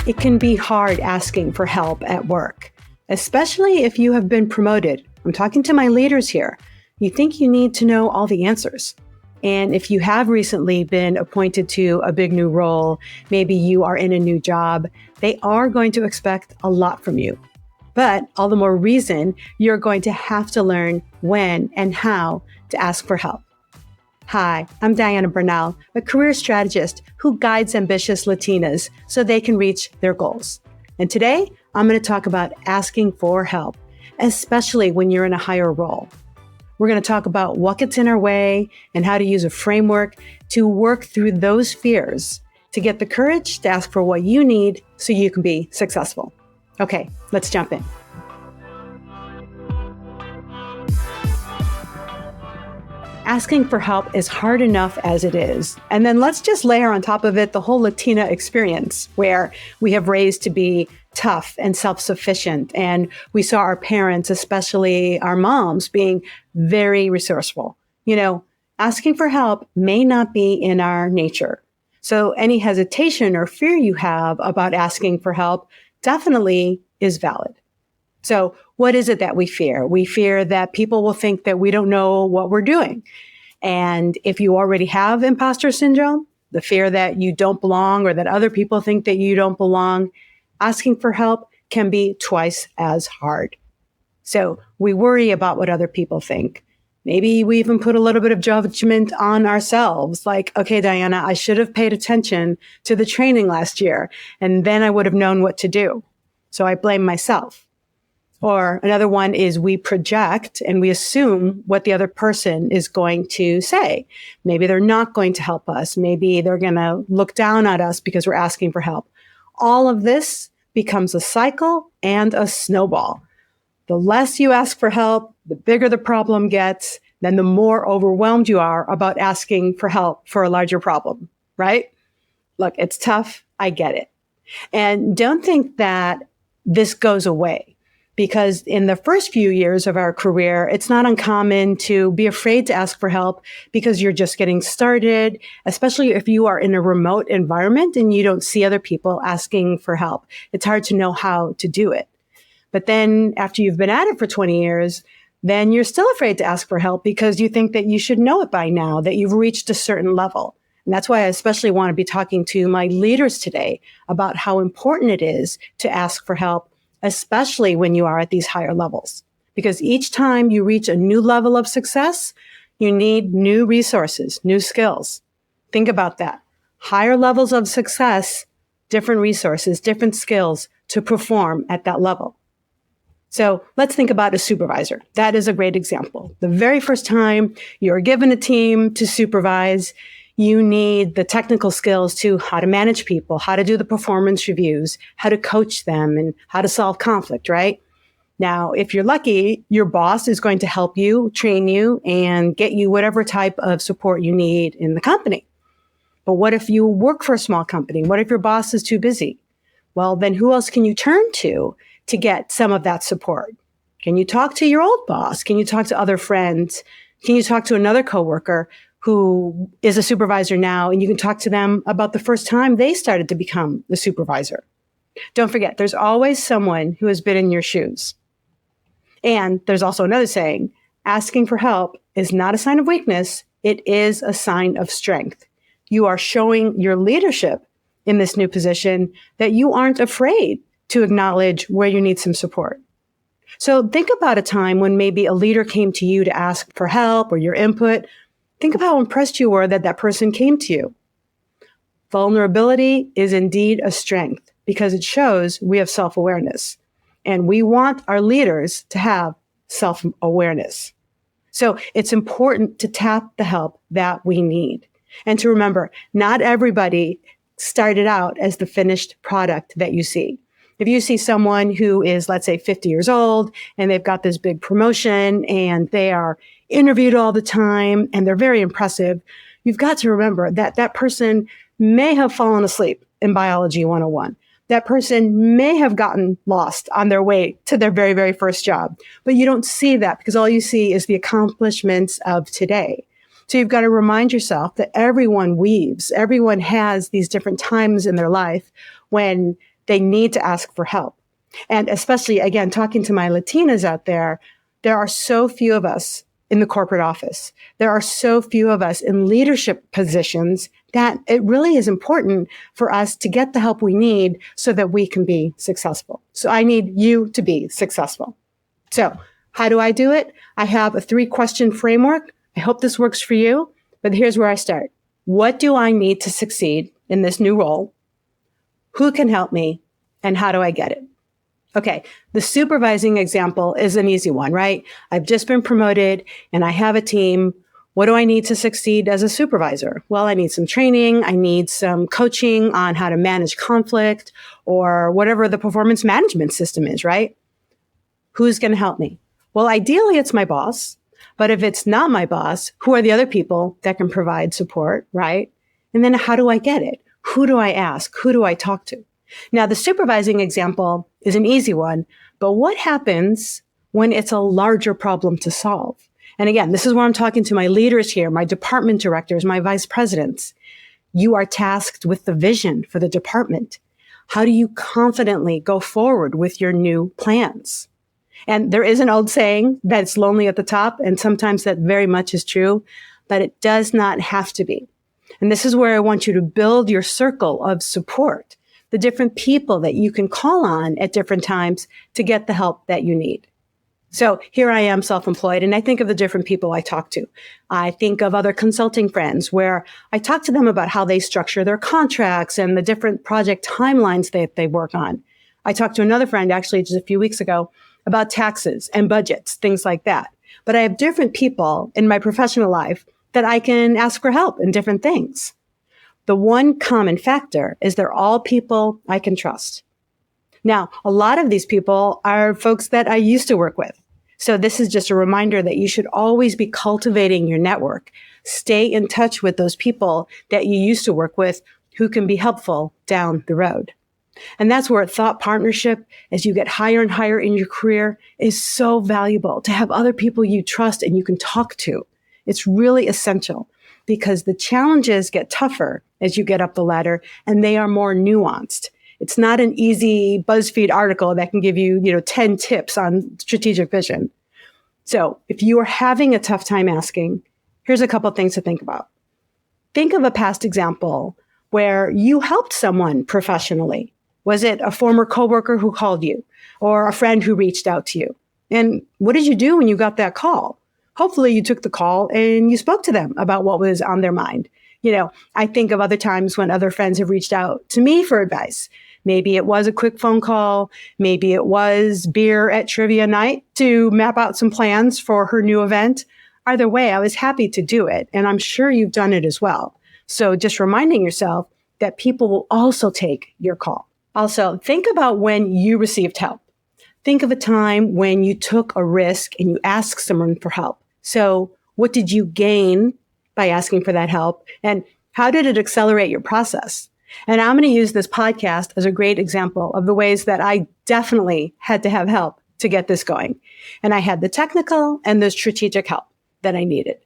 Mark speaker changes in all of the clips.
Speaker 1: It can be hard asking for help at work, especially if you have been promoted. I'm talking to my leaders here. You think you need to know all the answers. And if you have recently been appointed to a big new role, maybe you are in a new job, they are going to expect a lot from you. But all the more reason you're going to have to learn when and how to ask for help. Hi, I'm Diana Bernal, a career strategist who guides ambitious Latinas so they can reach their goals. And today, I'm going to talk about asking for help, especially when you're in a higher role. We're going to talk about what gets in our way and how to use a framework to work through those fears to get the courage to ask for what you need so you can be successful. Okay, let's jump in. Asking for help is hard enough as it is. And then let's just layer on top of it the whole Latina experience where we have raised to be tough and self-sufficient. And we saw our parents, especially our moms, being very resourceful. Asking for help may not be in our nature. So any hesitation or fear you have about asking for help definitely is valid. So what is it that we fear? We fear that people will think that we don't know what we're doing. And if you already have imposter syndrome, the fear that you don't belong or that other people think that you don't belong, asking for help can be twice as hard. So we worry about what other people think. Maybe we even put a little bit of judgment on ourselves. Like, okay, Diana, I should have paid attention to the training last year, and then I would have known what to do. So I blame myself. Or another one is we project and we assume what the other person is going to say. Maybe they're not going to help us. Maybe they're going to look down at us because we're asking for help. All of this becomes a cycle and a snowball. The less you ask for help, the bigger the problem gets, then the more overwhelmed you are about asking for help for a larger problem, right? Look, it's tough. I get it. And don't think that this goes away. Because in the first few years of our career, it's not uncommon to be afraid to ask for help because you're just getting started, especially if you are in a remote environment and you don't see other people asking for help. It's hard to know how to do it. But then after you've been at it for 20 years, then you're still afraid to ask for help because you think that you should know it by now, that you've reached a certain level. And that's why I especially want to be talking to my leaders today about how important it is to ask for help, especially when you are at these higher levels. Because each time you reach a new level of success, you need new resources, new skills. Think about that. Higher levels of success, different resources, different skills to perform at that level. So let's think about a supervisor. That is a great example. The very first time you're given a team to supervise, you need the technical skills to how to manage people, how to do the performance reviews, how to coach them, and how to solve conflict, right? Now, if you're lucky, your boss is going to help you, train you, and get you whatever type of support you need in the company. But what if you work for a small company? What if your boss is too busy? Well, then who else can you turn to get some of that support? Can you talk to your old boss? Can you talk to other friends? Can you talk to another coworker who is a supervisor now, and you can talk to them about the first time they started to become the supervisor? Don't forget, there's always someone who has been in your shoes. And there's also another saying, asking for help is not a sign of weakness. It is a sign of strength. You are showing your leadership in this new position that you aren't afraid to acknowledge where you need some support. So think about a time when maybe a leader came to you to ask for help or your input. Think of how impressed you were that that person came to you. Vulnerability is indeed a strength because it shows we have self-awareness. And we want our leaders to have self-awareness. So it's important to tap the help that we need. And to remember, not everybody started out as the finished product that you see. If you see someone who is, let's say, 50 years old and they've got this big promotion and they are interviewed all the time and they're very impressive, you've got to remember that that person may have fallen asleep in biology 101. That person may have gotten lost on their way to their very, very first job. But you don't see that because all you see is the accomplishments of today. So you've got to remind yourself that everyone weaves, everyone has these different times in their life when they need to ask for help. And especially, again, talking to my Latinas out there are so few of us in the corporate office. There are so few of us in leadership positions that it really is important for us to get the help we need so that we can be successful. So I need you to be successful. So how do I do it? I have a 3-question framework. I hope this works for you, but here's where I start. What do I need to succeed in this new role? Who can help me? And how do I get it? Okay, the supervising example is an easy one, right? I've just been promoted and I have a team. What do I need to succeed as a supervisor? Well, I need some training. I need some coaching on how to manage conflict or whatever the performance management system is, right? Who's going to help me? Well, ideally, it's my boss. But if it's not my boss, who are the other people that can provide support, right? And then how do I get it? Who do I ask? Who do I talk to? Now, the supervising example is an easy one, but what happens when it's a larger problem to solve? And again, this is where I'm talking to my leaders here, my department directors, my vice presidents. You are tasked with the vision for the department. How do you confidently go forward with your new plans? And there is an old saying that it's lonely at the top, and sometimes that very much is true, but it does not have to be. And this is where I want you to build your circle of support, the different people that you can call on at different times to get the help that you need. So here I am self-employed, and I think of the different people I talk to. I think of other consulting friends where I talk to them about how they structure their contracts and the different project timelines that they work on. I talked to another friend actually just a few weeks ago about taxes and budgets, things like that. But I have different people in my professional life that I can ask for help in different things. The one common factor is they're all people I can trust. Now, a lot of these people are folks that I used to work with. So this is just a reminder that you should always be cultivating your network. Stay in touch with those people that you used to work with who can be helpful down the road. And that's where thought partnership, as you get higher and higher in your career, is so valuable to have other people you trust and you can talk to. It's really essential because the challenges get tougher as you get up the ladder and they are more nuanced. It's not an easy BuzzFeed article that can give you, 10 tips on strategic vision. So if you are having a tough time asking, here's a couple of things to think about. Think of a past example where you helped someone professionally. Was it a former coworker who called you or a friend who reached out to you? And what did you do when you got that call? Hopefully you took the call and you spoke to them about what was on their mind. I think of other times when other friends have reached out to me for advice. Maybe it was a quick phone call. Maybe it was beer at trivia night to map out some plans for her new event. Either way, I was happy to do it. And I'm sure you've done it as well. So just reminding yourself that people will also take your call. Also, think about when you received help. Think of a time when you took a risk and you asked someone for help. So what did you gain by asking for that help? And how did it accelerate your process? And I'm going to use this podcast as a great example of the ways that I definitely had to have help to get this going. And I had the technical and the strategic help that I needed.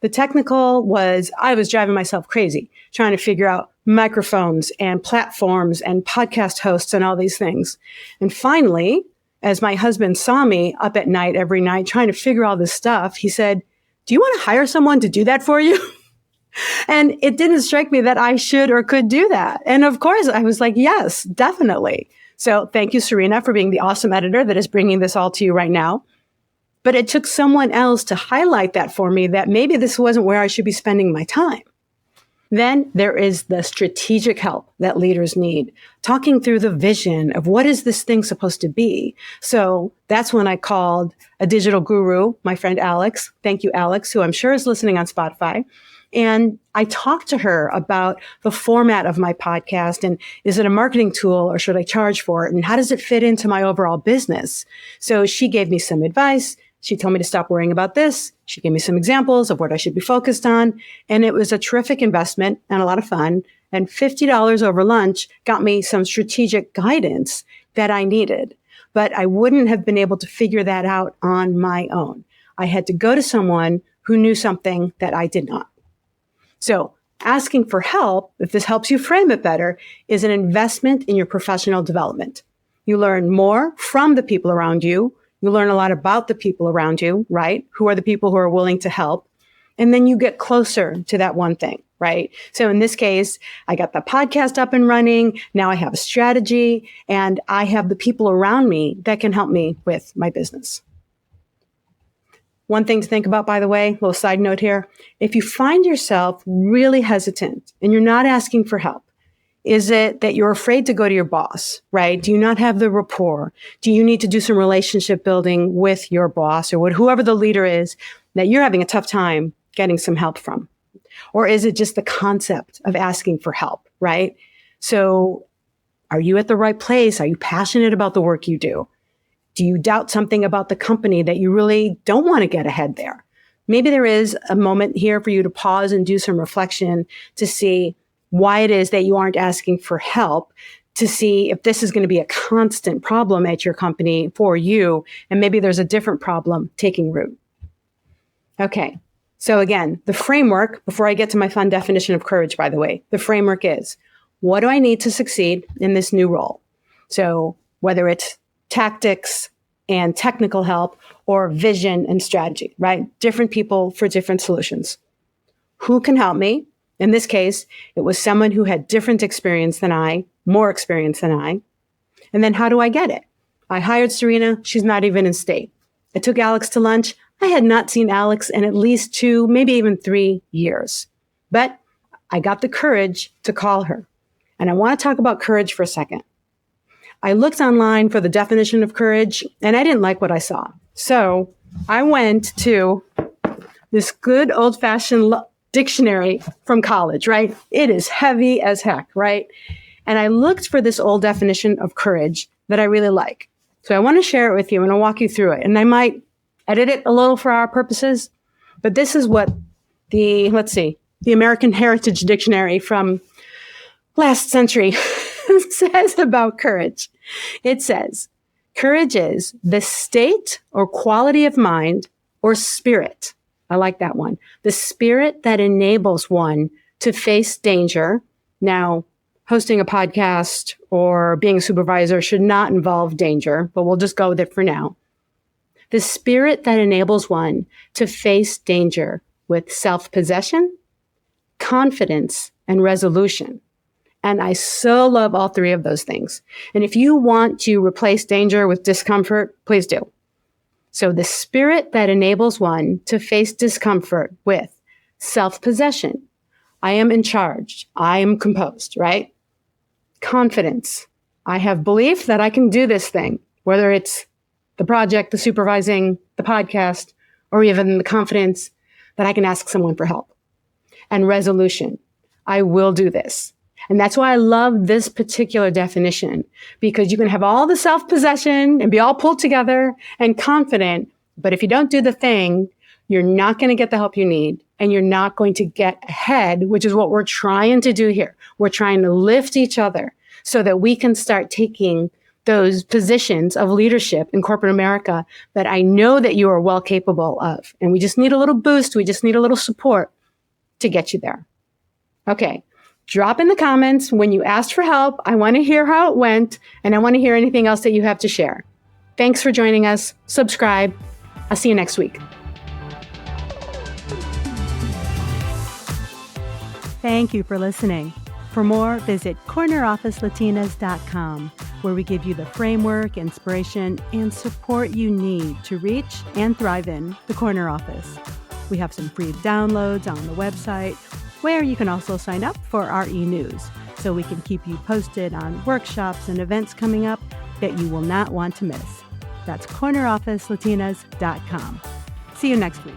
Speaker 1: The technical was I was driving myself crazy trying to figure out microphones and platforms and podcast hosts and all these things. And finally, as my husband saw me up at night every night trying to figure all this stuff, he said, "Do you want to hire someone to do that for you?" And it didn't strike me that I should or could do that. And of course, I was like, yes, definitely. So thank you, Serena, for being the awesome editor that is bringing this all to you right now. But it took someone else to highlight that for me, that maybe this wasn't where I should be spending my time. Then there is the strategic help that leaders need, talking through the vision of what is this thing supposed to be. So that's when I called a digital guru, my friend Alex. Thank you, Alex, who I'm sure is listening on Spotify. And I talked to her about the format of my podcast and is it a marketing tool or should I charge for it? And how does it fit into my overall business? So she gave me some advice. She told me to stop worrying about this. She gave me some examples of what I should be focused on. And it was a terrific investment and a lot of fun. And $50 over lunch got me some strategic guidance that I needed. But I wouldn't have been able to figure that out on my own. I had to go to someone who knew something that I did not. So asking for help, if this helps you frame it better, is an investment in your professional development. You learn more from the people around you. You learn a lot about the people around you, right? Who are the people who are willing to help? And then you get closer to that one thing, right? So in this case, I got the podcast up and running. Now I have a strategy and I have the people around me that can help me with my business. One thing to think about, by the way, little side note here. If you find yourself really hesitant and you're not asking for help, is it that you're afraid to go to your boss, right? Do you not have the rapport? Do you need to do some relationship building with your boss or whoever the leader is that you're having a tough time getting some help from? Or is it just the concept of asking for help, right? So are you at the right place? Are you passionate about the work you do? Do you doubt something about the company that you really don't want to get ahead there? Maybe there is a moment here for you to pause and do some reflection to see why it is that you aren't asking for help, to see if this is going to be a constant problem at your company for you, and maybe there's a different problem taking root. Okay, so again, the framework, before I get to my fun definition of courage, by the way, the framework is, what do I need to succeed in this new role? So whether it's tactics and technical help or vision and strategy, right? Different people for different solutions. Who can help me? In this case, it was someone who had different experience than I, more experience than I. And then how do I get it? I hired Serena. She's not even in state. I took Alex to lunch. I had not seen Alex in at least 2, maybe even 3 years. But I got the courage to call her. And I want to talk about courage for a second. I looked online for the definition of courage, and I didn't like what I saw. So I went to this good old-fashioned dictionary from college, right? It is heavy as heck, right? And I looked for this old definition of courage that I really like. So I want to share it with you and I'll walk you through it. And I might edit it a little for our purposes, but this is what the American Heritage Dictionary from last century says about courage. It says, courage is the state or quality of mind or spirit. I like that one. The spirit that enables one to face danger. Now, hosting a podcast or being a supervisor should not involve danger, but we'll just go with it for now. The spirit that enables one to face danger with self-possession, confidence, and resolution. And I so love all 3 of those things. And if you want to replace danger with discomfort, please do. So the spirit that enables one to face discomfort with self-possession. I am in charge. I am composed, right? Confidence. I have belief that I can do this thing, whether it's the project, the supervising, the podcast, or even the confidence that I can ask someone for help. And resolution. I will do this. And that's why I love this particular definition, because you can have all the self-possession and be all pulled together and confident. But if you don't do the thing, you're not going to get the help you need and you're not going to get ahead, which is what we're trying to do here. We're trying to lift each other so that we can start taking those positions of leadership in corporate America that I know that you are well capable of. And we just need a little boost. We just need a little support to get you there. Okay. Drop in the comments when you asked for help. I want to hear how it went, and I want to hear anything else that you have to share. Thanks for joining us. Subscribe. I'll see you next week.
Speaker 2: Thank you for listening. For more, visit cornerofficelatinas.com, where we give you the framework, inspiration, and support you need to reach and thrive in the corner office. We have some free downloads on the website, where you can also sign up for our e-news so we can keep you posted on workshops and events coming up that you will not want to miss. That's cornerofficelatinas.com. See you next week.